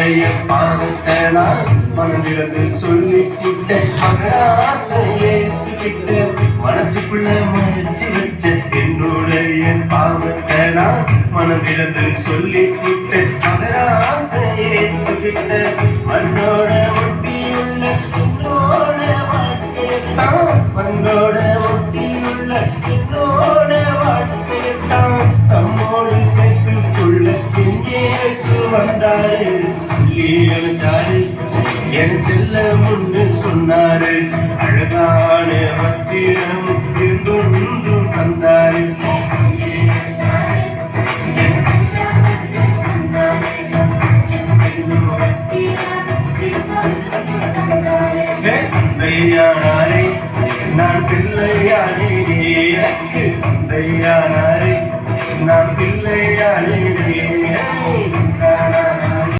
என்னுடைய பாவத்தை நான் மனதிலிருந்து சொல்லிக்கிட்ட மகராசையே சுகிட்ட மனசுக்குள்ள மறைச்சு வச்ச என்னுடைய பாவத்தை நான் மனதிலிருந்து சொல்லிக்கிட்ட மகராசையே சுகிட்ட மண்ணோட ஒட்டியுள்ள என்னோட வாழ்க்கையத்தான் மண்ணோட ஒட்டியுள்ள என்னோட வாழ்க்கையத்தான் தம்மோடு சேர்த்துக்குள்ள இயேசு வந்தாரு அழைச்சாரு என் செல்ல முன்னு சொன்னாரு அழகான வஸ்திரம் இருந்தும் தந்தாரு தந்தையானாரே நான் பிள்ளையானே எனக்கு தந்தையானாரே நான் பிள்ளையானே